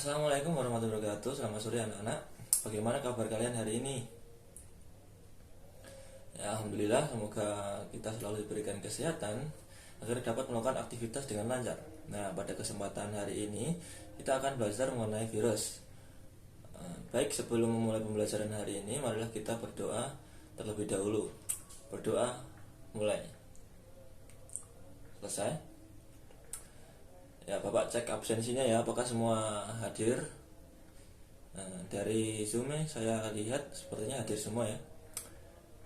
Assalamualaikum warahmatullahi wabarakatuh. Selamat sore anak-anak. Bagaimana kabar kalian hari ini? Ya, alhamdulillah, semoga kita selalu diberikan kesehatan agar dapat melakukan aktivitas dengan lancar. Nah, pada kesempatan hari ini kita akan belajar mengenai virus. Baik, sebelum memulai pembelajaran hari ini, marilah kita berdoa terlebih dahulu. Berdoa mulai. Selesai. Ya, Bapak cek absensinya ya, apakah semua hadir. Dari Zoom saya lihat sepertinya hadir semua ya.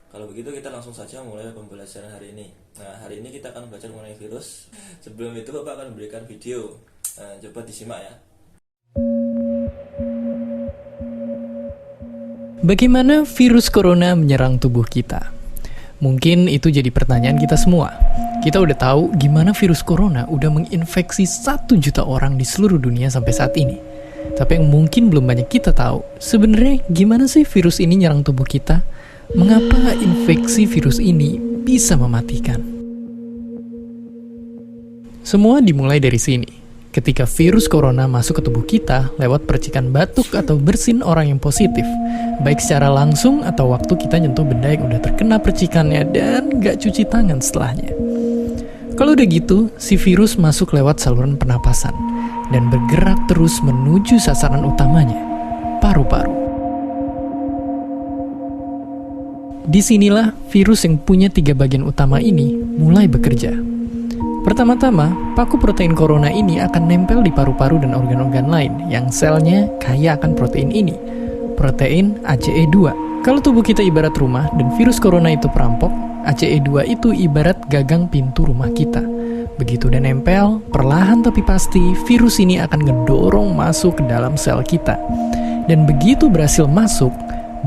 Kalau begitu kita langsung saja mulai pembelajaran hari ini. Nah, hari ini kita akan belajar mengenai virus. Sebelum itu Bapak akan memberikan video. Coba disimak ya. Bagaimana virus corona menyerang tubuh kita? Mungkin itu jadi pertanyaan kita semua. Kita udah tahu gimana virus corona udah menginfeksi 1 juta orang di seluruh dunia sampai saat ini. Tapi yang mungkin belum banyak kita tahu, sebenarnya gimana sih virus ini nyerang tubuh kita? Mengapa infeksi virus ini bisa mematikan? Semua dimulai dari sini. Ketika virus corona masuk ke tubuh kita lewat percikan batuk atau bersin orang yang positif, baik secara langsung atau waktu kita nyentuh benda yang udah terkena percikannya dan gak cuci tangan setelahnya. Kalau udah gitu, si virus masuk lewat saluran pernapasan dan bergerak terus menuju sasaran utamanya, paru-paru. Disinilah virus yang punya 3 bagian utama ini mulai bekerja. Pertama-tama, paku protein corona ini akan nempel di paru-paru dan organ-organ lain yang selnya kaya akan protein ini, protein ACE2. Kalau tubuh kita ibarat rumah dan virus corona itu perampok, ACE2 itu ibarat gagang pintu rumah kita. Begitu udah nempel, perlahan tapi pasti virus ini akan ngedorong masuk ke dalam sel kita. Dan begitu berhasil masuk,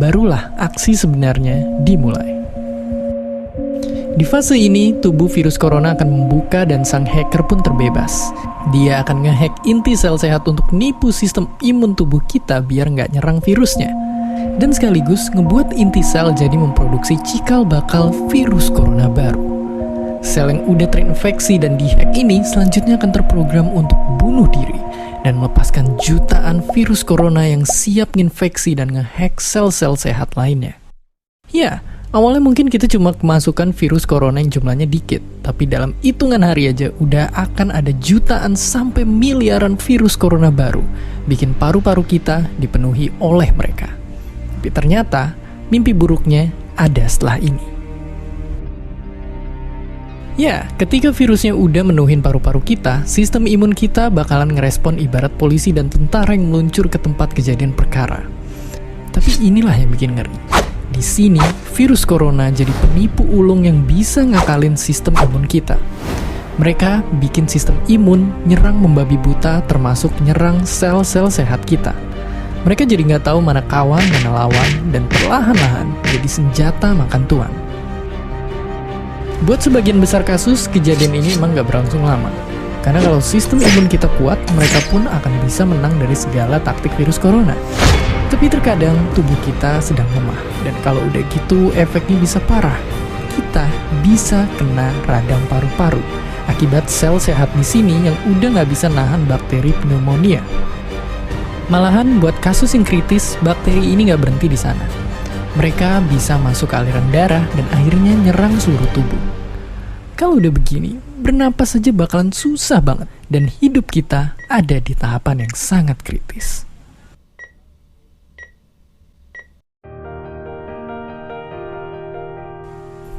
barulah aksi sebenarnya dimulai. Di fase ini, tubuh virus corona akan membuka dan sang hacker pun terbebas. Dia akan ngehack inti sel sehat untuk nipu sistem imun tubuh kita biar nggak nyerang virusnya. Dan sekaligus ngebuat inti sel jadi memproduksi cikal bakal virus corona baru. Sel yang udah terinfeksi dan dihack ini selanjutnya akan terprogram untuk bunuh diri dan melepaskan jutaan virus corona yang siap nginfeksi dan ngehack sel-sel sehat lainnya. Ya, awalnya mungkin kita cuma kemasukan virus corona yang jumlahnya dikit, tapi dalam hitungan hari aja udah akan ada jutaan sampai miliaran virus corona baru, bikin paru-paru kita dipenuhi oleh mereka. Tapi ternyata, mimpi buruknya ada setelah ini. Ya, ketika virusnya udah menuhin paru-paru kita, sistem imun kita bakalan ngerespon ibarat polisi dan tentara yang meluncur ke tempat kejadian perkara. Tapi inilah yang bikin ngeri. Di sini, virus corona jadi penipu ulung yang bisa ngakalin sistem imun kita. Mereka bikin sistem imun nyerang membabi buta termasuk nyerang sel-sel sehat kita. Mereka jadi nggak tahu mana kawan, mana lawan, dan perlahan-lahan jadi senjata makan tuan. Buat sebagian besar kasus, kejadian ini emang nggak berlangsung lama. Karena kalau sistem imun kita kuat, mereka pun akan bisa menang dari segala taktik virus corona. Tapi terkadang tubuh kita sedang lemah, dan kalau udah gitu efeknya bisa parah. Kita bisa kena radang paru-paru akibat sel sehat di sini yang udah nggak bisa nahan bakteri pneumonia. Malahan buat kasus yang kritis, bakteri ini nggak berhenti di sana. Mereka bisa masuk ke aliran darah dan akhirnya nyerang seluruh tubuh. Kalau udah begini, bernapas saja bakalan susah banget dan hidup kita ada di tahapan yang sangat kritis.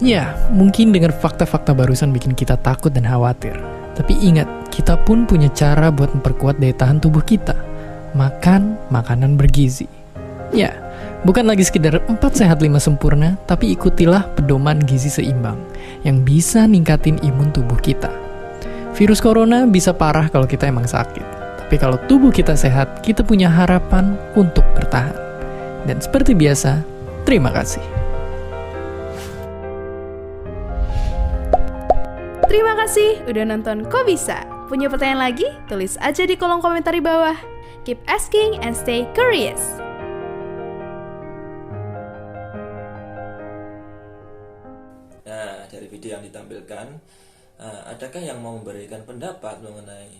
Ya, mungkin dengar fakta-fakta barusan bikin kita takut dan khawatir. Tapi ingat, kita pun punya cara buat memperkuat daya tahan tubuh kita. Makan makanan bergizi. Ya, bukan lagi sekedar 4 sehat 5 sempurna, tapi ikutilah pedoman gizi seimbang yang bisa ningkatin imun tubuh kita. Virus corona bisa parah kalau kita emang sakit. Tapi kalau tubuh kita sehat, kita punya harapan untuk bertahan. Dan seperti biasa, terima kasih. Terima kasih udah nonton Kok Bisa. Punya pertanyaan lagi? Tulis aja di kolom komentar di bawah. Keep asking and stay curious. Nah, dari video yang ditampilkan, adakah yang mau memberikan pendapat mengenai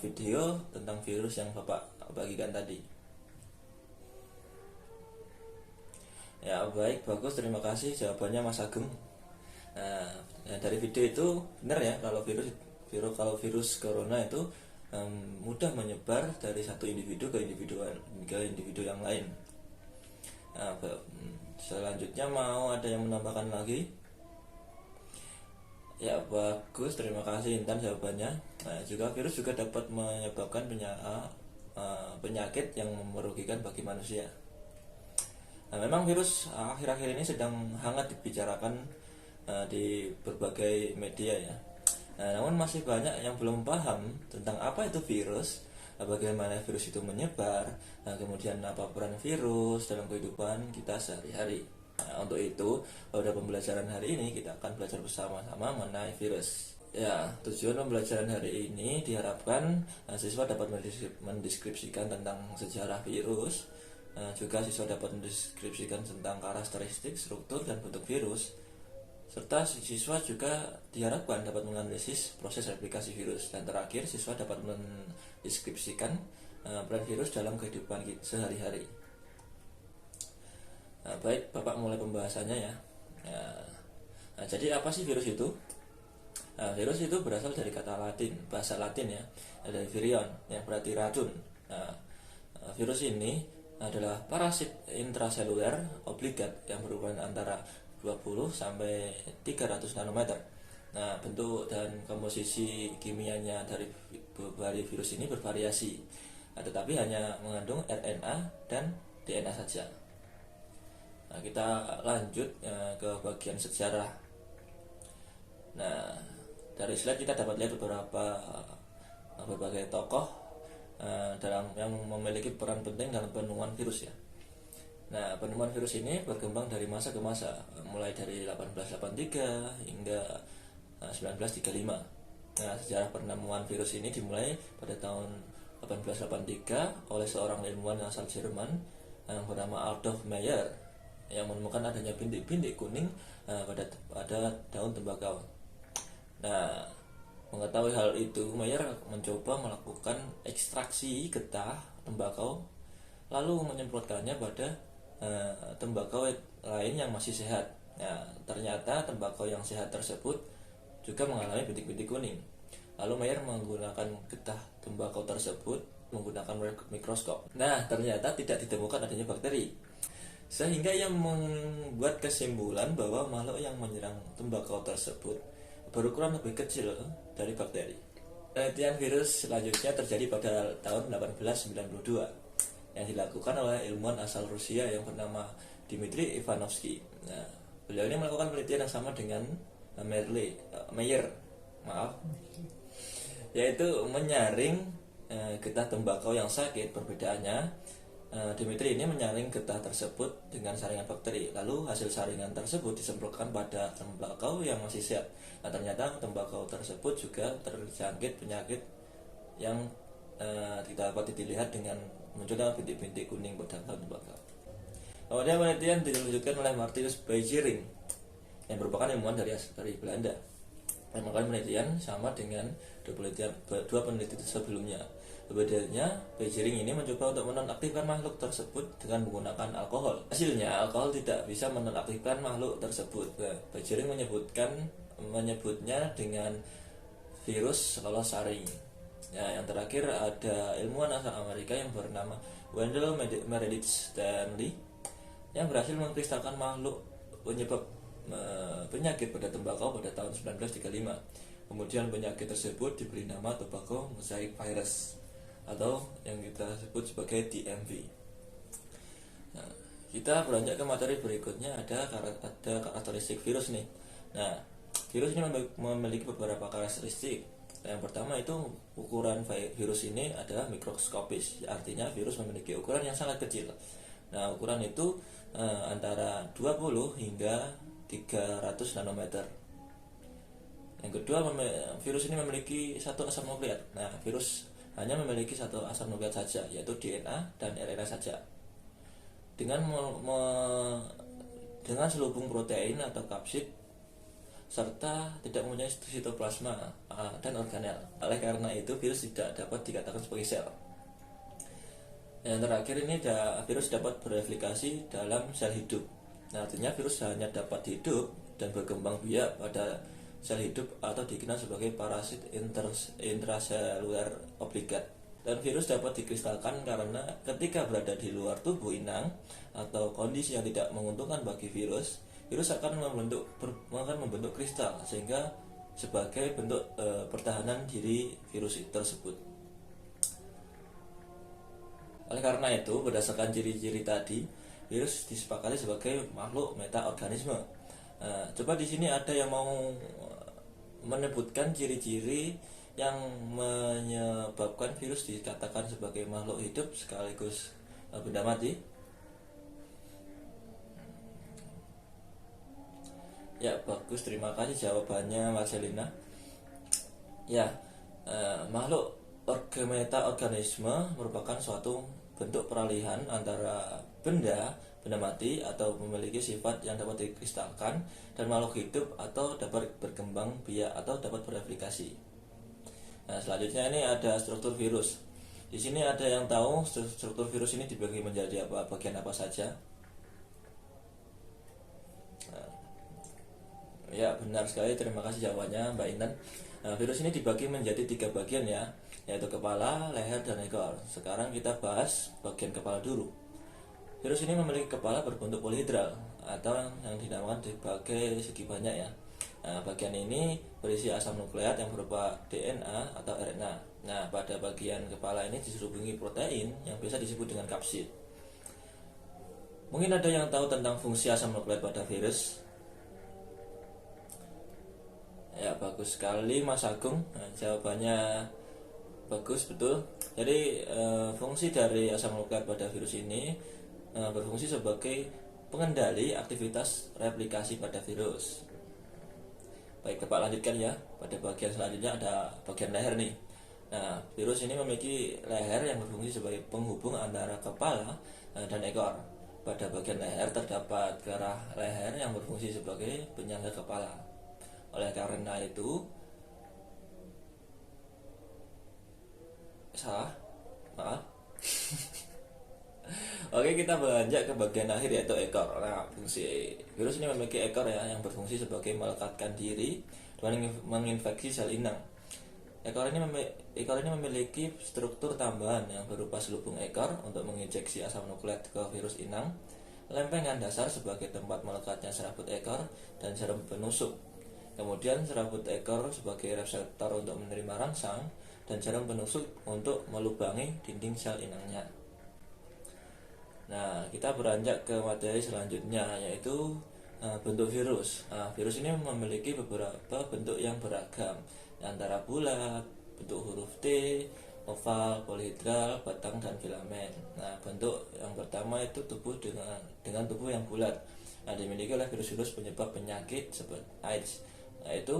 video tentang virus yang Bapak bagikan tadi. Ya baik, bagus, terima kasih jawabannya Mas Ageng. Nah, dari video itu benar ya kalau virus corona itu mudah menyebar dari satu individu ke individu yang lain. Nah, selanjutnya mau ada yang menambahkan lagi? Ya bagus, terima kasih Intan jawabannya. Nah, juga virus juga dapat menyebabkan penyakit yang merugikan bagi manusia. Nah, memang virus akhir-akhir ini sedang hangat dibicarakan di berbagai media ya. Nah, namun masih banyak yang belum paham tentang apa itu virus, bagaimana virus itu menyebar, kemudian apa peran virus dalam kehidupan kita sehari-hari. Nah, untuk itu pada pembelajaran hari ini kita akan belajar bersama-sama mengenai virus. Ya, tujuan pembelajaran hari ini diharapkan siswa dapat mendeskripsikan tentang sejarah virus, juga siswa dapat mendeskripsikan tentang karakteristik, struktur, dan bentuk virus, serta siswa juga diharapkan dapat menganalisis proses replikasi virus, dan terakhir siswa dapat mendeskripsikan peran virus dalam kehidupan sehari-hari. Nah, baik, Bapak mulai pembahasannya ya. Nah, jadi apa sih virus itu? Nah, virus itu berasal dari kata Latin, bahasa Latin ya, dari virion yang berarti racun. Nah, virus ini adalah parasit intraseluler obligat yang berukuran antara 20 sampai 300 nanometer. Nah, bentuk dan komposisi kimianya dari virus ini bervariasi, tetapi hanya mengandung RNA dan DNA saja. Nah, kita lanjut ke bagian sejarah. Nah, dari slide kita dapat lihat berbagai tokoh dalam yang memiliki peran penting dalam penemuan virus ya. Nah, penemuan virus ini berkembang dari masa ke masa, mulai dari 1883 hingga 1935. Nah, sejarah penemuan virus ini dimulai pada tahun 1883 oleh seorang ilmuwan asal Jerman yang bernama Adolf Meyer yang menemukan adanya bintik-bintik kuning pada daun tembakau. Nah, mengetahui hal itu, Meyer mencoba melakukan ekstraksi getah tembakau, lalu menyemprotkannya pada tembakau lain yang masih sehat. Nah, ternyata tembakau yang sehat tersebut juga mengalami bintik-bintik kuning. Lalu Meyer menggunakan getah tembakau tersebut menggunakan mikroskop. Nah, ternyata tidak ditemukan adanya bakteri, sehingga ia membuat kesimpulan bahwa makhluk yang menyerang tembakau tersebut berukuran lebih kecil dari bakteri. Penelitian virus selanjutnya terjadi pada tahun 1892 yang dilakukan oleh ilmuwan asal Rusia yang bernama Dmitry Ivanovsky. Nah, beliau ini melakukan penelitian yang sama dengan Meyer, yaitu menyaring getah tembakau yang sakit. Perbedaannya, Dmitry ini menyaring getah tersebut dengan saringan bakteri, lalu hasil saringan tersebut disemprotkan pada tembakau yang masih sehat. Nah, ternyata tembakau tersebut juga terjangkit penyakit yang dapat dilihat dengan munculnya bintik-bintik kuning pada tembakau. Kemudian penelitian dilanjutkan oleh Martinus Beijering yang merupakan ilmuwan dari Belanda. Yang melakukan penelitian sama dengan dua penelitian sebelumnya. Bedanya, Beijering ini mencoba untuk menonaktifkan makhluk tersebut dengan menggunakan alkohol. Hasilnya, alkohol tidak bisa menonaktifkan makhluk tersebut. Beijering menyebutnya dengan virus lolos saring. Ya, yang terakhir ada ilmuwan asal Amerika yang bernama Wendell Meredith Stanley yang berhasil mengkristalkan makhluk penyebab penyakit pada tembakau pada tahun 1935. Kemudian penyakit tersebut diberi nama tobacco mosaic virus atau yang kita sebut sebagai TMV. Nah, kita beranjak ke materi berikutnya, ada karakteristik virus nih. Nah, virus ini memiliki beberapa karakteristik. Yang pertama itu ukuran virus ini adalah mikroskopis, artinya virus memiliki ukuran yang sangat kecil. Nah, ukuran itu antara 20 hingga 300 nanometer. Yang kedua, virus ini memiliki satu asam nukleat. Nah, virus hanya memiliki satu asam nukleat saja, yaitu DNA dan RNA saja. Dengan selubung protein atau kapsid, serta tidak mempunyai sitoplasma dan organel. Oleh karena itu, virus tidak dapat dikatakan sebagai sel. Yang terakhir ini virus dapat bereplikasi dalam sel hidup. Nah, artinya virus hanya dapat hidup dan berkembang biak pada sel hidup atau dikenal sebagai parasit intraseluler obligat. Dan virus dapat dikristalkan karena ketika berada di luar tubuh inang atau kondisi yang tidak menguntungkan bagi virus akan membentuk kristal sehingga sebagai bentuk pertahanan diri virus tersebut. Oleh karena itu, berdasarkan ciri-ciri tadi, virus disepakati sebagai makhluk metaorganisme. Coba di sini ada yang mau menyebutkan ciri-ciri yang menyebabkan virus dikatakan sebagai makhluk hidup sekaligus benda mati. Ya, bagus, terima kasih jawabannya Marcelina. Ya, makhluk metaorganisme merupakan suatu bentuk peralihan antara benda mati atau memiliki sifat yang dapat dikristalkan dan makhluk hidup atau dapat berkembang biak atau dapat bereplikasi. Nah, selanjutnya ini ada struktur virus. Di sini ada yang tahu struktur virus ini dibagi menjadi bagian apa saja? Nah, ya, benar sekali, terima kasih jawabannya Mbak Intan. Nah, virus ini dibagi menjadi 3 bagian ya, yaitu kepala, leher, dan ekor. Sekarang kita bahas bagian kepala dulu. Virus ini memiliki kepala berbentuk polihedral atau yang dinamakan sebagai segi banyak ya. Nah, bagian ini berisi asam nukleat yang berupa DNA atau RNA. Nah, pada bagian kepala ini diserubungi protein yang biasa disebut dengan kapsid. Mungkin ada yang tahu tentang fungsi asam nukleat pada virus? Ya, bagus sekali Mas Agung. Nah, jawabannya bagus, betul. Jadi fungsi dari asam nukleat pada virus ini berfungsi sebagai pengendali aktivitas replikasi pada virus. Baik, Bapak lanjutkan ya. Pada bagian selanjutnya ada bagian leher nih. Nah, virus ini memiliki leher yang berfungsi sebagai penghubung antara kepala dan ekor. Pada bagian leher terdapat kerah leher yang berfungsi sebagai penyangga kepala. Oleh karena itu, salah, maaf. Oke, kita beranjak ke bagian akhir yaitu ekor. Nah, fungsi virus ini memiliki ekor ya yang berfungsi sebagai melekatkan diri dan menginfeksi sel inang. Ekor ini memiliki struktur tambahan yang berupa selubung ekor untuk menginjeksi asam nukleat ke virus inang, lempengan dasar sebagai tempat melekatnya serabut ekor dan jarum penusuk. Kemudian serabut ekor sebagai reseptor untuk menerima rangsang dan jarum penusuk untuk melubangi dinding sel inangnya. Nah, kita beranjak ke materi selanjutnya yaitu bentuk virus. Nah, virus ini memiliki beberapa bentuk yang beragam, antara bulat, bentuk huruf T, oval, polihedral, batang, dan filamen. Nah, bentuk yang pertama itu tubuh dengan tubuh yang bulat. Nah, dimiliki oleh virus-virus penyebab penyakit seperti AIDS, yaitu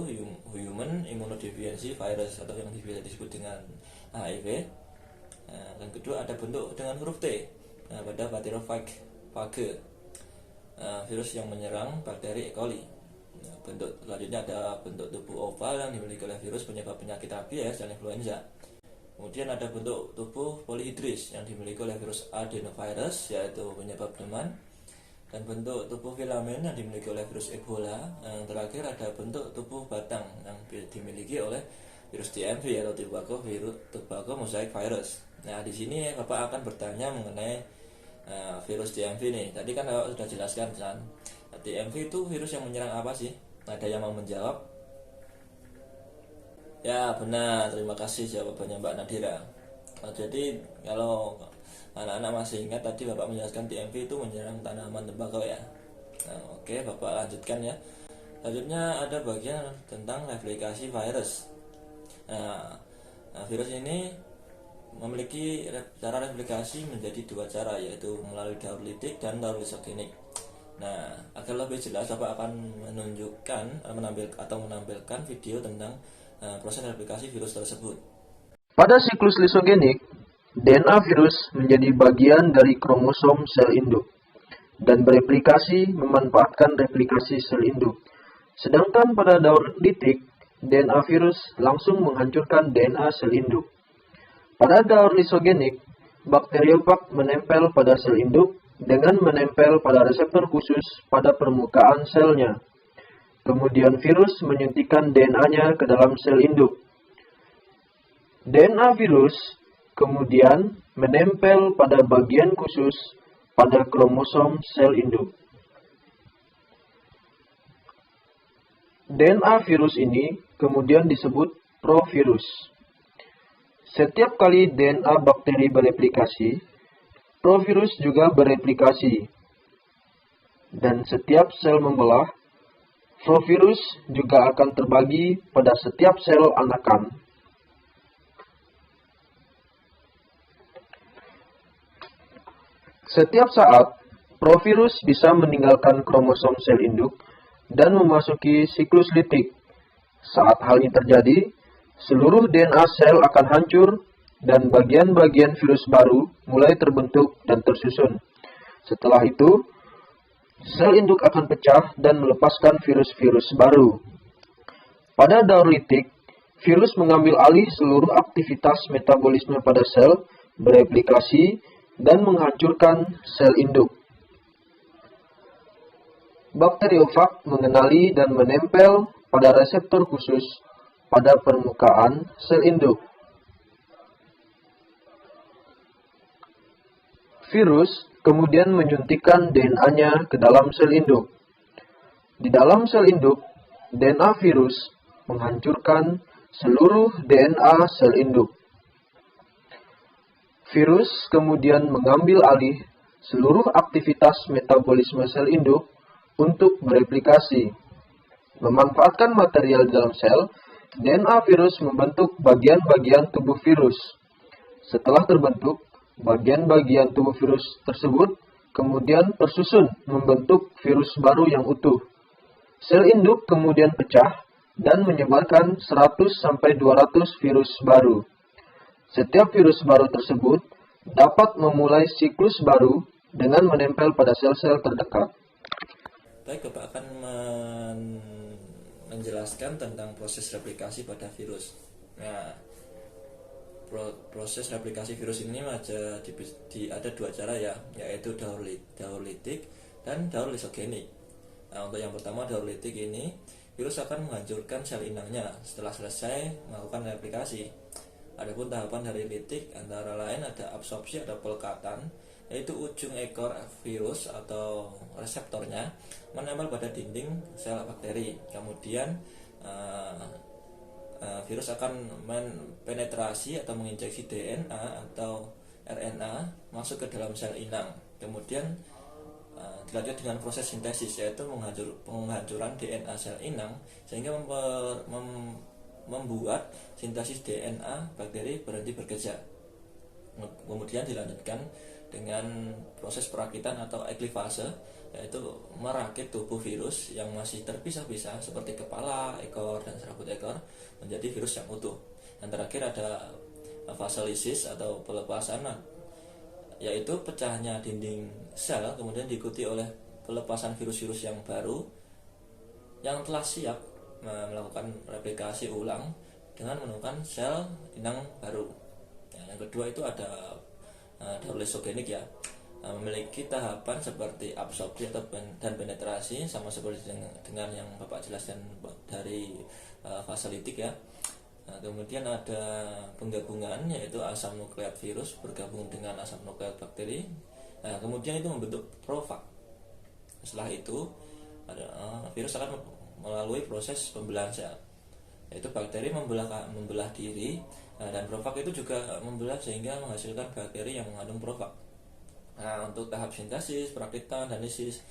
Human Immunodeficiency Virus atau yang bisa disebut dengan HIV. Nah, dan kedua ada bentuk dengan huruf T. Nah, pada bacteriophage, virus yang menyerang bakteri E. coli. Nah, bentuk selanjutnya ada bentuk tubuh oval yang dimiliki oleh virus penyebab penyakit rabies dan influenza. Kemudian ada bentuk tubuh polihedris yang dimiliki oleh virus adenovirus yaitu penyebab demam. Dan bentuk tubuh filamen yang dimiliki oleh virus Ebola. Yang terakhir ada bentuk tubuh batang yang dimiliki oleh virus TMV atau tobacco mosaic virus. Nah, di sini Bapak akan bertanya mengenai virus TMV nih. Tadi kan Bapak sudah jelaskan kan. TMV itu virus yang menyerang apa sih? Ada yang mau menjawab? Ya, benar. Terima kasih jawabannya Mbak Nadira. Nah, jadi kalau anak-anak masih ingat tadi Bapak menjelaskan TMV itu menyerang tanaman tembakau ya. Nah, oke, Bapak lanjutkan ya. Selanjutnya ada bagian tentang replikasi virus. Nah, virus ini memiliki cara replikasi menjadi 2 cara, yaitu melalui daur litik dan daur lisogenik. Nah, agar lebih jelas Bapak akan menampilkan video tentang proses replikasi virus tersebut. Pada siklus lisogenik, DNA virus menjadi bagian dari kromosom sel induk dan bereplikasi memanfaatkan replikasi sel induk. Sedangkan pada daur litik, DNA virus langsung menghancurkan DNA sel induk. Pada daur lisogenik, bakteriofag menempel pada sel induk dengan menempel pada reseptor khusus pada permukaan selnya. Kemudian virus menyuntikkan DNA-nya ke dalam sel induk. DNA virus kemudian menempel pada bagian khusus pada kromosom sel induk. DNA virus ini kemudian disebut provirus. Setiap kali DNA bakteri bereplikasi, provirus juga bereplikasi. Dan setiap sel membelah, provirus juga akan terbagi pada setiap sel anakan. Setiap saat, provirus bisa meninggalkan kromosom sel induk dan memasuki siklus litik. Saat hal ini terjadi, seluruh DNA sel akan hancur dan bagian-bagian virus baru mulai terbentuk dan tersusun. Setelah itu, sel induk akan pecah dan melepaskan virus-virus baru. Pada daur litik, virus mengambil alih seluruh aktivitas metabolisme pada sel, bereplikasi, dan menghancurkan sel induk. Bakteriofag mengenali dan menempel pada reseptor khusus pada permukaan sel induk. Virus kemudian menyuntikkan DNA-nya ke dalam sel induk. Di dalam sel induk, DNA virus menghancurkan seluruh DNA sel induk. Virus kemudian mengambil alih seluruh aktivitas metabolisme sel induk untuk bereplikasi. Memanfaatkan material di dalam sel, DNA virus membentuk bagian-bagian tubuh virus. Setelah terbentuk, bagian-bagian tubuh virus tersebut kemudian tersusun membentuk virus baru yang utuh. Sel induk kemudian pecah dan menyebarkan 100-200 virus baru. Setiap virus baru tersebut dapat memulai siklus baru dengan menempel pada sel-sel terdekat. Baik, Bapak akan menjelaskan tentang proses replikasi pada virus. Nah, proses replikasi virus ini ada dua cara ya, yaitu daur litik dan daur lisogenik. Nah, untuk yang pertama, daur litik ini, virus akan menghancurkan sel inangnya setelah selesai melakukan replikasi. Adapun tahapan dari litik antara lain ada absorpsi atau pelekatan, yaitu ujung ekor virus atau reseptornya menempel pada dinding sel bakteri. Kemudian virus akan penetrasi atau menginjeksi DNA atau RNA masuk ke dalam sel inang. Kemudian dilanjut dengan proses sintesis, yaitu penghancuran DNA sel inang sehingga membuat sintesis DNA bakteri berhenti bekerja. Kemudian dilanjutkan dengan proses perakitan atau eklivase, yaitu merakit tubuh virus yang masih terpisah-pisah seperti kepala, ekor, dan serabut ekor menjadi virus yang utuh. Dan terakhir ada faselisis atau pelepasan, yaitu pecahnya dinding sel kemudian diikuti oleh pelepasan virus-virus yang baru yang telah siap melakukan replikasi ulang dengan menemukan sel inang baru. Yang kedua itu ada daur lisogenik ya, memiliki tahapan seperti absorpsi dan penetrasi, sama seperti dengan yang Bapak jelaskan dari fase litik ya. Nah, kemudian ada penggabungan, yaitu asam nukleat virus bergabung dengan asam nukleat bakteri. Nah, kemudian itu membentuk profag. Setelah itu virus akan melalui proses pembelahan sel, yaitu bakteri membelah diri, dan profag itu juga membelah sehingga menghasilkan bakteri yang mengandung profag. Nah, untuk tahap sintesis, perakitan, dan lisis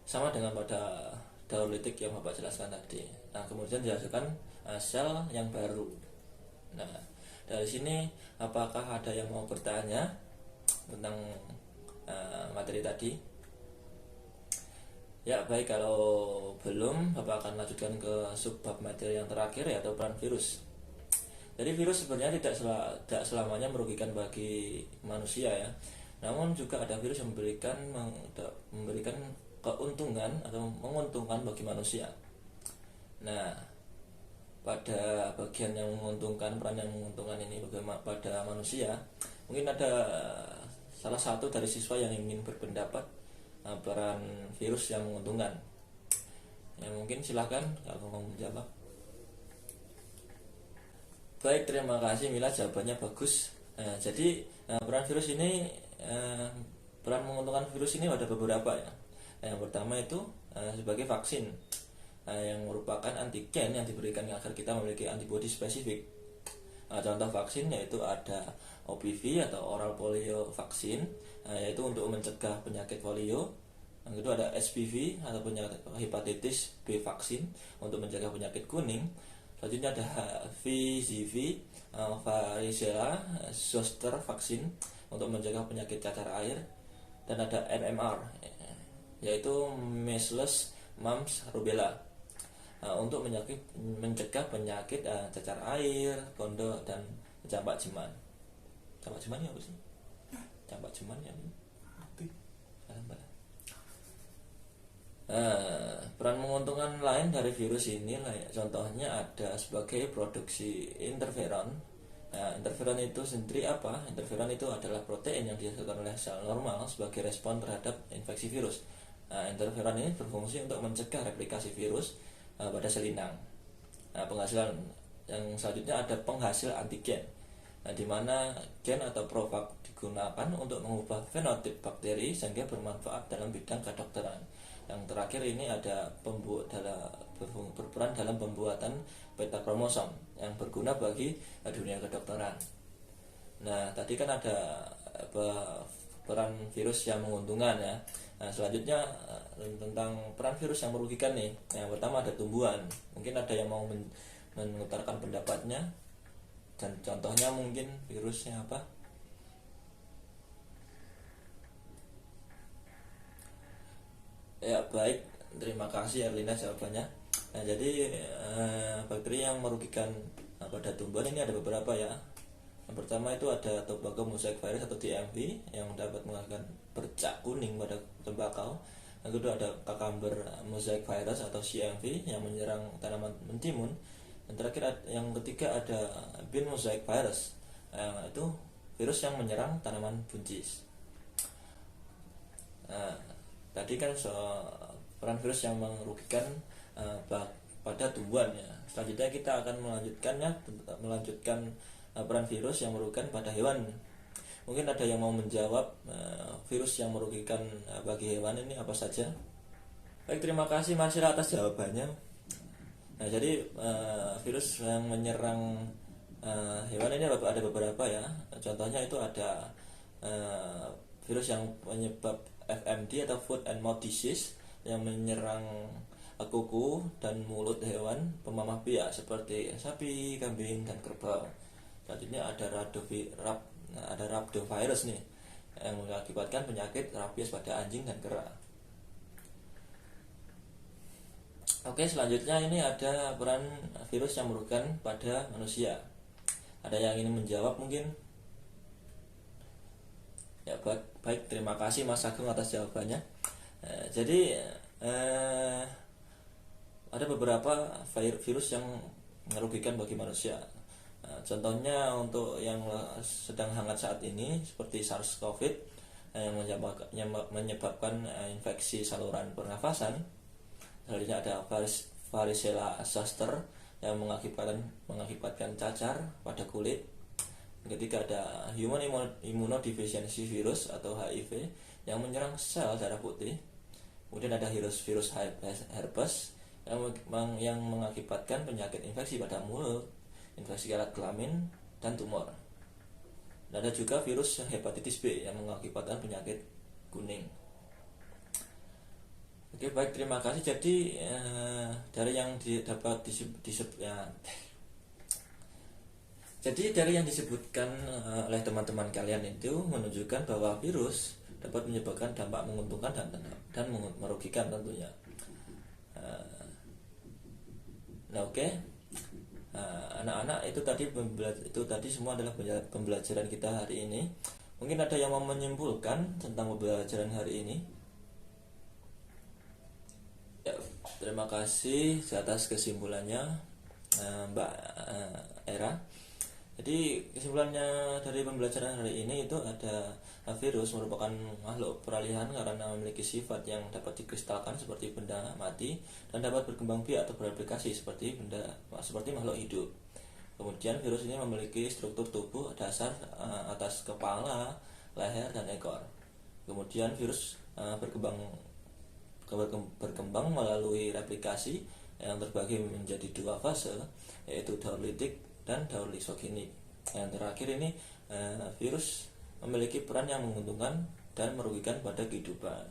sama dengan pada daur litik yang Bapak jelaskan tadi. Nah, kemudian dihasilkan sel yang baru. Nah, dari sini apakah ada yang mau bertanya tentang materi tadi? Ya, baik, kalau belum, Bapak akan lanjutkan ke subbab materi yang terakhir, yaitu peran virus. Jadi virus sebenarnya tidak selamanya merugikan bagi manusia ya. Namun juga ada virus yang memberikan keuntungan atau menguntungkan bagi manusia. Nah, pada bagian yang menguntungkan, peran yang menguntungkan ini pada manusia, mungkin ada salah satu dari siswa yang ingin berpendapat peran virus yang menguntungkan. Ya mungkin silahkan kalau mau menjawab. Baik, terima kasih Mila, jawabannya bagus. Jadi peran virus ini, peran menguntungkan virus ini ada beberapa ya. Yang pertama itu sebagai vaksin, yang merupakan antigen yang diberikan agar kita memiliki antibodi spesifik. Contoh vaksin yaitu ada OPV atau oral polio vaksin, yaitu untuk mencegah penyakit polio. Yang kedua ada SPV atau penyakit hepatitis B vaksin untuk mencegah penyakit kuning. Selanjutnya ada VZV, varicella zoster vaksin untuk mencegah penyakit cacar air. Dan ada MMR, yaitu measles, mumps, rubella, untuk mencegah penyakit cacar air, kondok, dan campak jeman. Campak jeman ya apa sih? Campak jeman ya. Peran menguntungkan lain dari virus ini, contohnya ada sebagai produksi interferon. Interferon itu sendiri apa? Interferon itu adalah protein yang dihasilkan oleh sel normal sebagai respon terhadap infeksi virus. Interferon ini berfungsi untuk mencegah replikasi virus pada sel inang. Penghasilan yang selanjutnya ada penghasil antigen, di mana gen atau provak digunakan untuk mengubah fenotip bakteri sehingga bermanfaat dalam bidang kedokteran. Yang terakhir ini ada berperan dalam pembuatan beta kromosom yang berguna bagi dunia kedokteran. Nah, tadi kan ada peran virus yang menguntungkan ya. Nah, selanjutnya tentang peran virus yang merugikan nih. Yang pertama ada tumbuhan. Mungkin ada yang mau mengutarakan pendapatnya, dan contohnya mungkin virusnya apa? Ya baik, terima kasih Erlina jawabannya. Nah, jadi bakteri yang merugikan pada tumbuhan ini ada beberapa ya. Yang pertama itu ada tobacco mosaic virus atau TMV yang dapat mengakibatkan bercak kuning pada tembakau. Yang kedua ada cucumber mosaic virus atau CMV yang menyerang tanaman mentimun. Dan terakhir yang ketiga ada bean mosaic virus, itu virus yang menyerang tanaman buncis. Tadi kan peran virus yang merugikan pada tumbuhan ya. Selanjutnya kita akan melanjutkan peran virus yang merugikan pada hewan. Mungkin ada yang mau menjawab virus yang merugikan bagi hewan ini apa saja? Baik, terima kasih Marcella atas jawabannya. Nah, jadi virus yang menyerang hewan ini ada beberapa ya. Contohnya itu ada virus yang penyebab FMD atau foot and mouth disease yang menyerang kuku dan mulut hewan pemamah biak seperti sapi, kambing, dan kerbau. Selanjutnya ada rhabdovirus nih yang mengakibatkan penyakit rabies pada anjing dan kera. Oke, selanjutnya ini ada peran virus yang merugikan pada manusia. Ada yang ingin menjawab mungkin? Ya baik, terima kasih Mas Agung atas jawabannya. Jadi ada beberapa virus yang merugikan bagi manusia. Contohnya untuk yang sedang hangat saat ini seperti SARS-CoV yang menyebabkan infeksi saluran pernafasan. Selanjutnya ada varicella zoster yang mengakibatkan cacar pada kulit. Yang ketiga ada human immunodeficiency virus atau HIV yang menyerang sel darah putih. Kemudian ada virus herpes yang mengakibatkan penyakit infeksi pada mulut, infeksi alat kelamin, dan tumor. Dan ada juga virus hepatitis B yang mengakibatkan penyakit kuning. Oke, baik, terima kasih. Jadi dari yang dari yang disebutkan oleh teman-teman kalian itu menunjukkan bahwa virus dapat menyebabkan dampak menguntungkan dan merugikan tentunya. Nah, oke. Anak-anak itu tadi semua adalah pembelajaran kita hari ini. Mungkin ada yang mau menyimpulkan tentang pembelajaran hari ini? Ya, terima kasih atas kesimpulannya Mbak Era. Jadi kesimpulannya dari pembelajaran hari ini itu ada virus merupakan makhluk peralihan karena memiliki sifat yang dapat dikristalkan seperti benda mati dan dapat berkembang biak atau bereplikasi seperti makhluk hidup. Kemudian virus ini memiliki struktur tubuh dasar atas kepala, leher, dan ekor. Kemudian virus berkembang melalui replikasi yang terbagi menjadi dua fase, yaitu daur litik dan daur lisogenik. Yang terakhir ini virus memiliki peran yang menguntungkan dan merugikan pada kehidupan.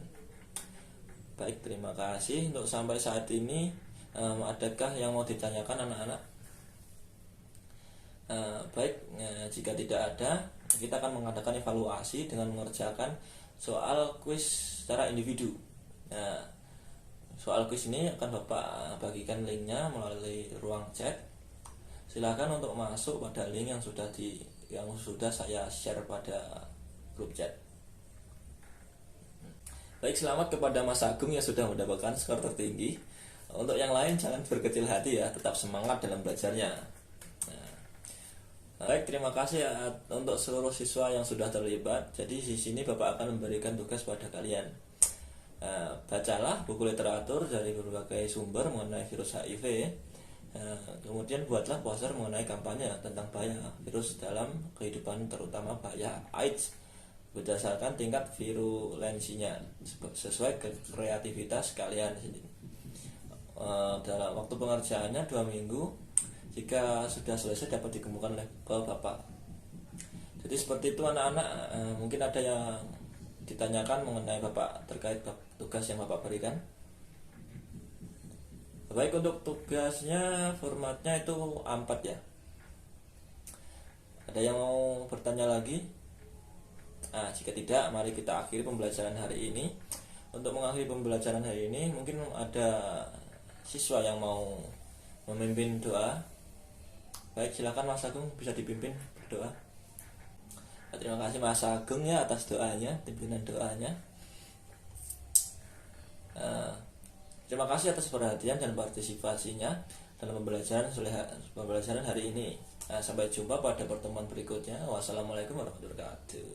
Baik, terima kasih untuk sampai saat ini. Adakah yang mau ditanyakan anak-anak? Baik, jika tidak ada, kita akan mengadakan evaluasi dengan mengerjakan soal kuis secara individu. Nah, soal kuis ini akan Bapak bagikan linknya melalui ruang chat. Silakan untuk masuk pada link yang sudah saya share pada grup chat. Baik, selamat kepada Mas Agung yang sudah mendapatkan skor tertinggi. Untuk yang lain jangan berkecil hati ya, tetap semangat dalam belajarnya. Baik, terima kasih untuk seluruh siswa yang sudah terlibat. Jadi di sini Bapak akan memberikan tugas pada kalian. Bacalah buku literatur dari berbagai sumber mengenai virus HIV. Kemudian buatlah poster mengenai kampanye tentang bahaya virus dalam kehidupan, terutama bahaya AIDS berdasarkan tingkat virulensinya sesuai kreativitas kalian. Dalam waktu pengerjaannya 2 minggu. Jika sudah selesai dapat dikemukakan oleh Bapak. Jadi seperti itu anak-anak. Mungkin ada yang ditanyakan mengenai Bapak terkait tugas yang Bapak berikan. Baik, untuk tugasnya formatnya itu A4 ya. Ada yang mau bertanya lagi? Jika tidak, mari kita akhiri pembelajaran hari ini. Untuk mengakhiri pembelajaran hari ini, mungkin ada siswa yang mau memimpin doa. Baik, silakan Mas Agung, bisa dipimpin berdoa. Terima kasih Mas Agung ya atas doanya, pimpinan doanya. Terima kasih atas perhatian dan partisipasinya dalam pembelajaran hari ini. Sampai jumpa pada pertemuan berikutnya. Wassalamualaikum warahmatullahi wabarakatuh.